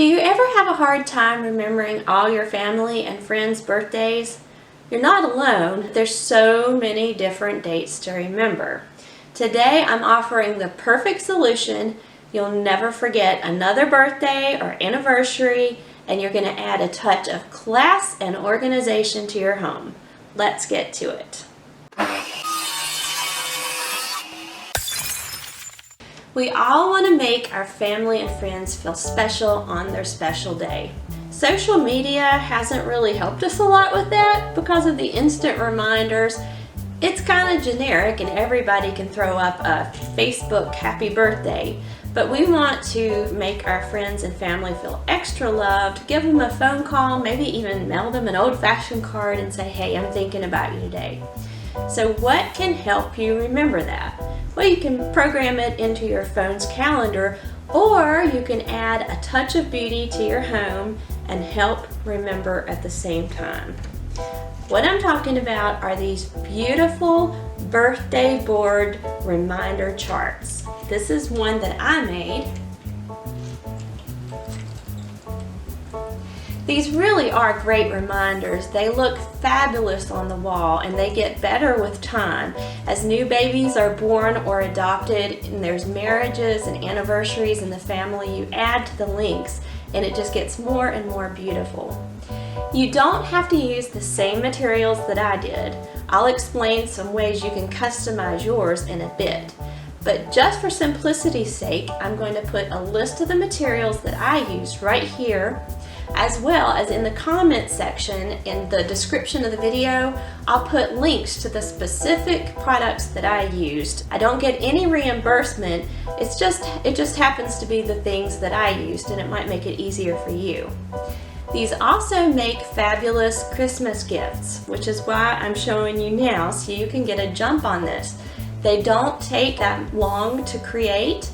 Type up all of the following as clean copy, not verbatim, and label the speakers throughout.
Speaker 1: Do you ever have a hard time remembering all your family and friends' birthdays? You're not alone. There's so many different dates to remember. Today I'm offering the perfect solution. You'll never forget another birthday or anniversary, and you're going to add a touch of class and organization to your home. Let's get to it. We all want to make our family and friends feel special on their special day. Social media hasn't really helped us a lot with that because of the instant reminders. It's kind of generic and everybody can throw up a Facebook happy birthday, but we want to make our friends and family feel extra loved, give them a phone call, maybe even mail them an old-fashioned card and say, hey, I'm thinking about you today. So what can help you remember that? Well, you can program it into your phone's calendar, or you can add a touch of beauty to your home and help remember at the same time. What I'm talking about are these beautiful birthday board reminder charts. This is one that I made. These really are great reminders. They look fabulous on the wall and they get better with time. As new babies are born or adopted and there's marriages and anniversaries in the family, you add to the links and it just gets more and more beautiful. You don't have to use the same materials that I did. I'll explain some ways you can customize yours in a bit. But just for simplicity's sake, I'm going to put a list of the materials that I used right here, as well as in the comment section in the description of the video. I'll put links to the specific products that I used. I don't get any reimbursement. It just happens to be the things that I used, and it might make it easier for you. These also make fabulous Christmas gifts, which is why I'm showing you now so you can get a jump on this. They don't take that long to create,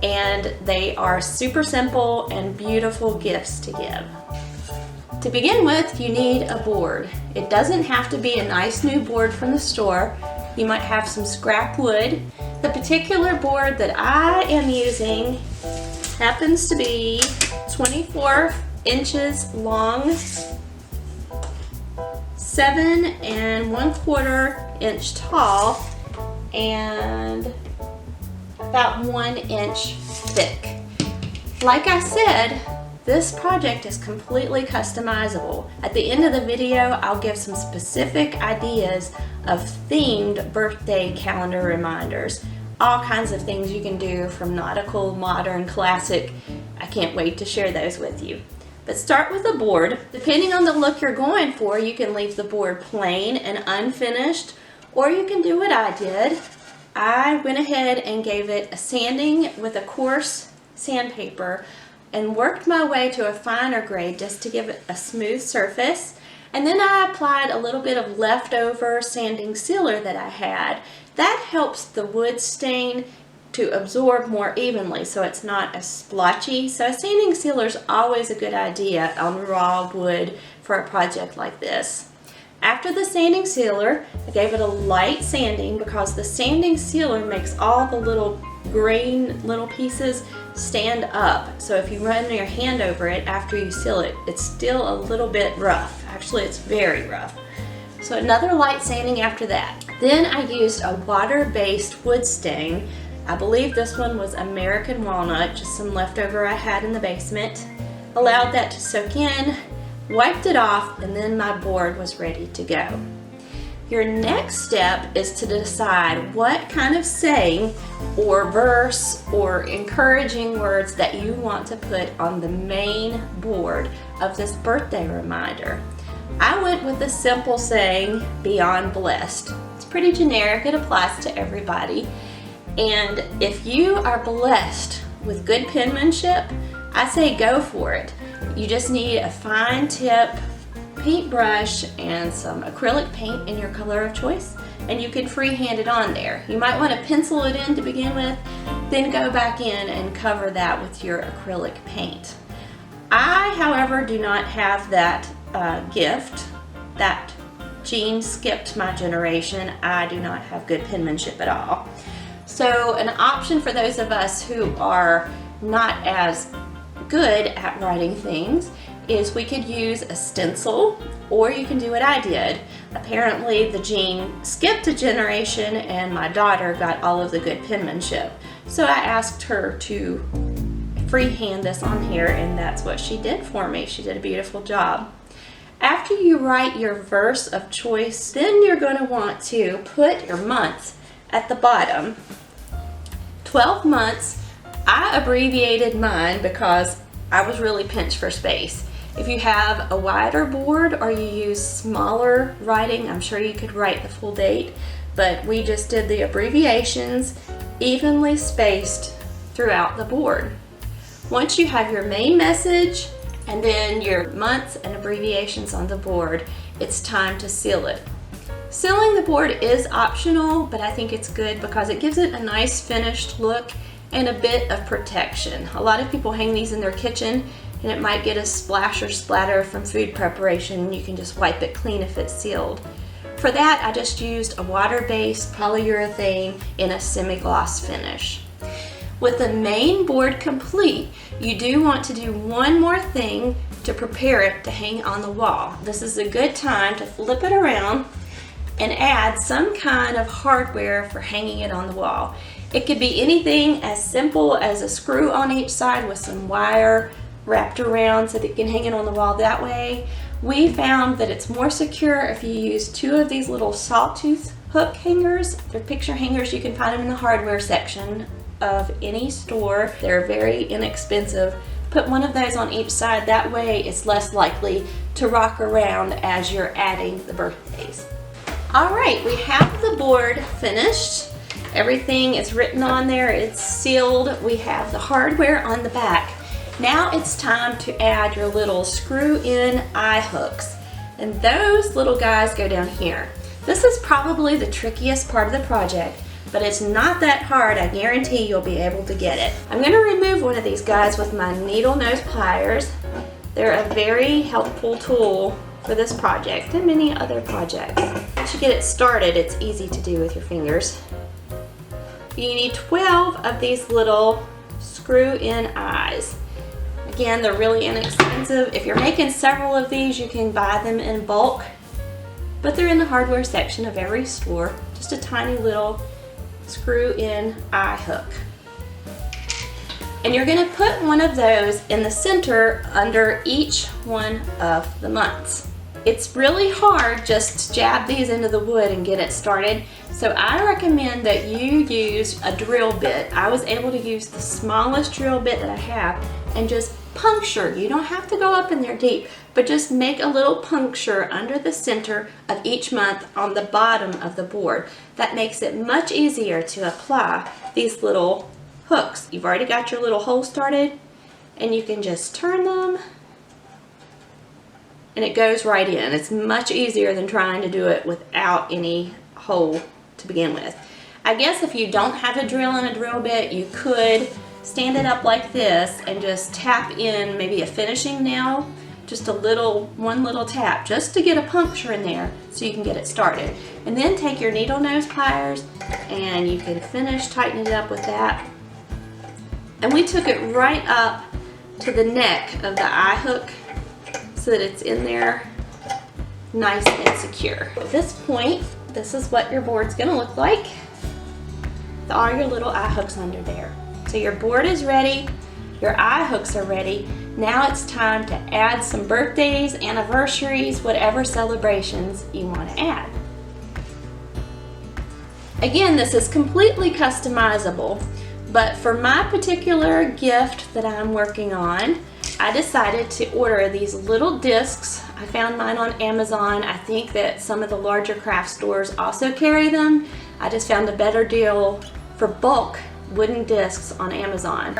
Speaker 1: and they are super simple and beautiful gifts to give. To begin with, you need a board. It doesn't have to be a nice new board from the store. You might have some scrap wood. The particular board that I am using happens to be 24 inches long, 7 1/4 inch tall, and about 1 inch thick. Like I said, this project is completely customizable. At the end of the video, I'll give some specific ideas of themed birthday calendar reminders. All kinds of things you can do, from nautical, modern, classic. I can't wait to share those with you. But start with the board. Depending on the look you're going for, you can leave the board plain and unfinished, or you can do what I did. I went ahead and gave it a sanding with a coarse sandpaper and worked my way to a finer grade just to give it a smooth surface. And then I applied a little bit of leftover sanding sealer that I had. That helps the wood stain to absorb more evenly so it's not as splotchy. So a sanding sealer is always a good idea on raw wood for a project like this. After the sanding sealer, I gave it a light sanding because the sanding sealer makes all the little green little pieces stand up. So if you run your hand over it after you seal it, it's still a little bit rough. Actually, it's very rough. So another light sanding after that. Then I used a water-based wood stain. I believe this one was American walnut, just some leftover I had in the basement. Allowed that to soak in, wiped it off, and then my board was ready to go. Your next step is to decide what kind of saying or verse or encouraging words that you want to put on the main board of this birthday reminder. I went with the simple saying, "Beyond blessed." It's pretty generic, it applies to everybody. And if you are blessed with good penmanship, I say go for it. You just need a fine tip paintbrush and some acrylic paint in your color of choice, and you can freehand it on there. You might want to pencil it in to begin with, then go back in and cover that with your acrylic paint. I, however, do not have that gift. That gene skipped my generation. I do not have good penmanship at all. So an option for those of us who are not as good at writing things is we could use a stencil, or you can do what I did. Apparently the gene skipped a generation and my daughter got all of the good penmanship. So I asked her to freehand this on here, and that's what she did for me. She did a beautiful job. After you write your verse of choice, then you're going to want to put your months at the bottom. 12 months, I abbreviated mine because I was really pinched for space. If you have a wider board or you use smaller writing, I'm sure you could write the full date, but we just did the abbreviations evenly spaced throughout the board. Once you have your main message and then your months and abbreviations on the board, it's time to seal it. Sealing the board is optional, but I think it's good because it gives it a nice finished look and a bit of protection. A lot of people hang these in their kitchen and it might get a splash or splatter from food preparation. You can just wipe it clean if it's sealed. For that, I just used a water-based polyurethane in a semi-gloss finish. With the main board complete, you do want to do one more thing to prepare it to hang on the wall. This is a good time to flip it around and add some kind of hardware for hanging it on the wall. It could be anything as simple as a screw on each side with some wire wrapped around so that you can hang it on the wall that way. We found that it's more secure if you use two of these little sawtooth hook hangers. They're picture hangers. You can find them in the hardware section of any store. They're very inexpensive. Put one of those on each side. That way it's less likely to rock around as you're adding the birthdays. All right, we have the board finished. Everything is written on there. It's sealed. We have the hardware on the back. Now it's time to add your little screw-in eye hooks. And those little guys go down here. This is probably the trickiest part of the project, but it's not that hard. I guarantee you'll be able to get it. I'm going to remove one of these guys with my needle nose pliers. They're a very helpful tool for this project and many other projects. Once you get it started, it's easy to do with your fingers. You need 12 of these little screw-in eyes. Again, they're really inexpensive. If you're making several of these, you can buy them in bulk, but they're in the hardware section of every store. Just a tiny little screw-in eye hook. And you're going to put one of those in the center under each one of the months. It's really hard just to jab these into the wood and get it started, so I recommend that you use a drill bit. I was able to use the smallest drill bit that I have and just puncture. You don't have to go up in there deep, but just make a little puncture under the center of each month on the bottom of the board. That makes it much easier to apply these little hooks. You've already got your little hole started, and you can just turn them and it goes right in. It's much easier than trying to do it without any hole to begin with. I guess if you don't have a drill and a drill bit, you could stand it up like this and just tap in maybe a finishing nail, just one little tap, just to get a puncture in there so you can get it started. And then take your needle nose pliers and you can finish tightening it up with that. And we took it right up to the neck of the eye hook so that it's in there nice and secure. At this point, this is what your board's gonna look like. There are your little eye hooks under there. So your board is ready, your eye hooks are ready. Now it's time to add some birthdays, anniversaries, whatever celebrations you want to add. Again, this is completely customizable, but for my particular gift that I'm working on, I decided to order these little discs. I found mine on Amazon. I think that some of the larger craft stores also carry them. I just found a better deal for bulk wooden discs on Amazon.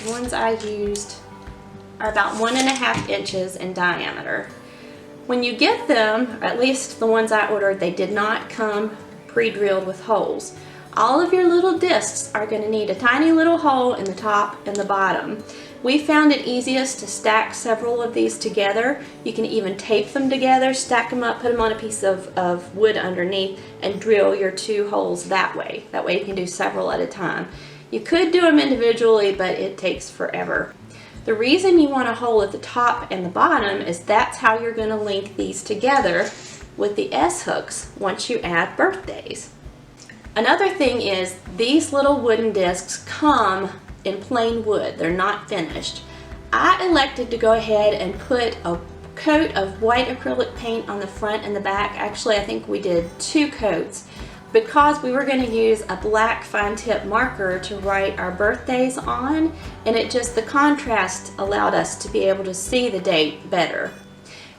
Speaker 1: The ones I used are about 1.5 inches in diameter. When you get them, or at least the ones I ordered, they did not come pre-drilled with holes. All of your little discs are going to need a tiny little hole in the top and the bottom. We found it easiest to stack several of these together. You can even tape them together, stack them up, put them on a piece of wood underneath, and drill your 2 holes that way. That way you can do several at a time. You could do them individually, but it takes forever. The reason you want a hole at the top and the bottom is that's how you're going to link these together with the S-hooks once you add birthdays. Another thing is these little wooden discs come in plain wood. They're not finished. I elected to go ahead and put a coat of white acrylic paint on the front and the back. Actually, I think we did 2 coats because we were going to use a black fine tip marker to write our birthdays on, and the contrast allowed us to be able to see the date better.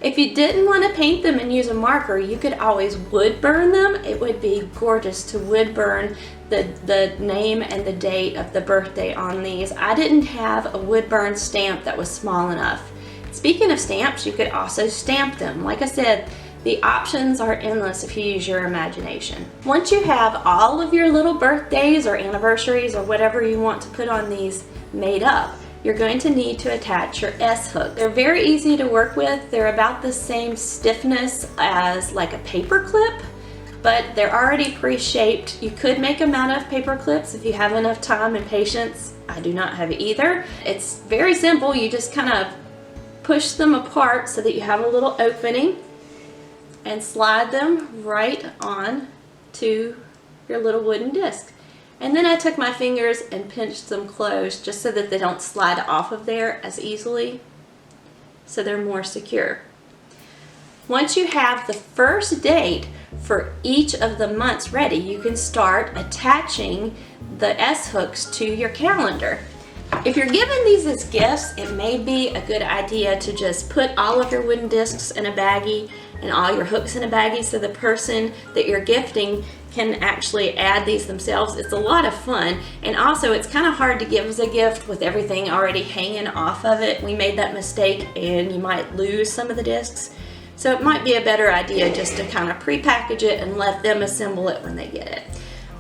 Speaker 1: If you didn't want to paint them and use a marker, you could always wood burn them. It would be gorgeous to wood burn the name and the date of the birthday on these. I didn't have a wood burn stamp that was small enough. Speaking of stamps, you could also stamp them. Like I said, the options are endless if you use your imagination. Once you have all of your little birthdays or anniversaries or whatever you want to put on these made up, you're going to need to attach your S-hook. They're very easy to work with. They're about the same stiffness as like a paper clip, but they're already pre-shaped. You could make them out of paper clips if you have enough time and patience. I do not have either. It's very simple. You just kind of push them apart so that you have a little opening and slide them right on to your little wooden disc. And then I took my fingers and pinched them closed just so that they don't slide off of there as easily, so they're more secure. Once you have the first date for each of the months ready, you can start attaching the S-hooks to your calendar. If you're giving these as gifts, it may be a good idea to just put all of your wooden discs in a baggie and all your hooks in a baggie so the person that you're gifting can actually add these themselves. It's a lot of fun, and also it's kind of hard to give as a gift with everything already hanging off of it. We made that mistake and you might lose some of the discs. So it might be a better idea just to kind of pre-package it and let them assemble it when they get it.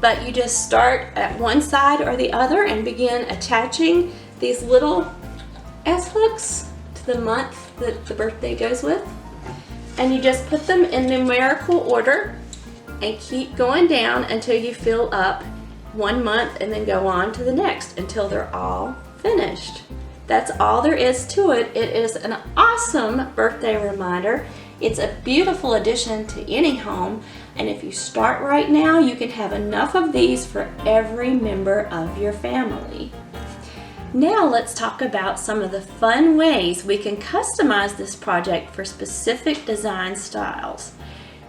Speaker 1: But you just start at one side or the other and begin attaching these little S-hooks to the month that the birthday goes with. And you just put them in numerical order and keep going down until you fill up one month, and then go on to the next until they're all finished. That's all there is to it. It is an awesome birthday reminder. It's a beautiful addition to any home, and if you start right now, you can have enough of these for every member of your family. Now let's talk about some of the fun ways we can customize this project for specific design styles.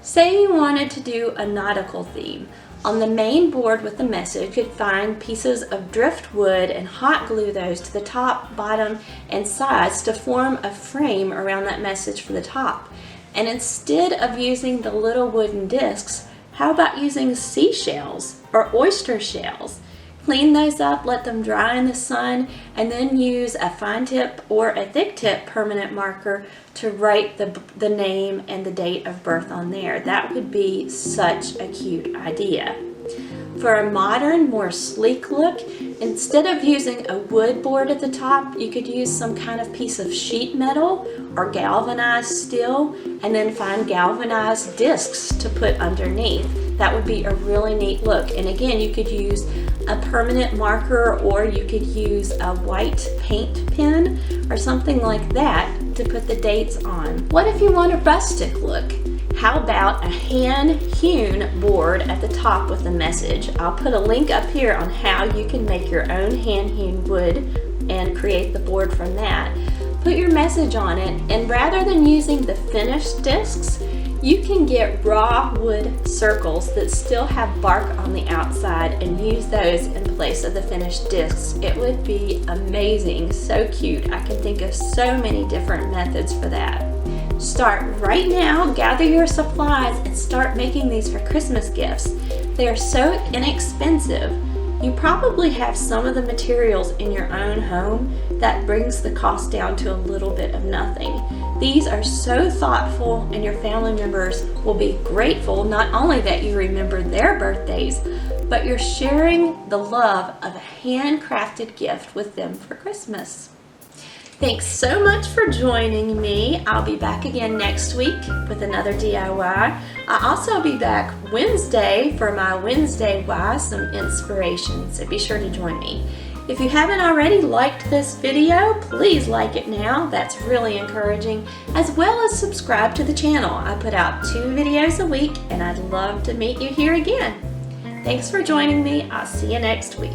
Speaker 1: Say you wanted to do a nautical theme. On the main board with the message, you could find pieces of driftwood and hot glue those to the top, bottom, and sides to form a frame around that message for the top. And instead of using the little wooden discs, how about using seashells or oyster shells? Clean those up, let them dry in the sun, and then use a fine tip or a thick tip permanent marker to write the name and the date of birth on there. That would be such a cute idea. For a modern, more sleek look, instead of using a wood board at the top, you could use some kind of piece of sheet metal or galvanized steel, and then find galvanized discs to put underneath. That would be a really neat look. And again, you could use a permanent marker, or you could use a white paint pen or something like that to put the dates on. What if you want a rustic look? How about a hand-hewn board at the top with a message? I'll put a link up here on how you can make your own hand-hewn wood and create the board from that. Put your message on it, and rather than using the finished discs, you can get raw wood circles that still have bark on the outside and use those in place of the finished discs. It would be amazing, so cute. I can think of so many different methods for that. Start right now, gather your supplies, and start making these for Christmas gifts. They are so inexpensive. You probably have some of the materials in your own home. That brings the cost down to a little bit of nothing. These are so thoughtful, and your family members will be grateful not only that you remember their birthdays, but you're sharing the love of a handcrafted gift with them for Christmas. Thanks so much for joining me. I'll be back again next week with another DIY. I'll also be back Wednesday for my Wednesday Why Some Inspiration, so be sure to join me. If you haven't already liked this video, please like it now. That's really encouraging. As well as subscribe to the channel. I put out 2 videos a week and I'd love to meet you here again. Thanks for joining me. I'll see you next week.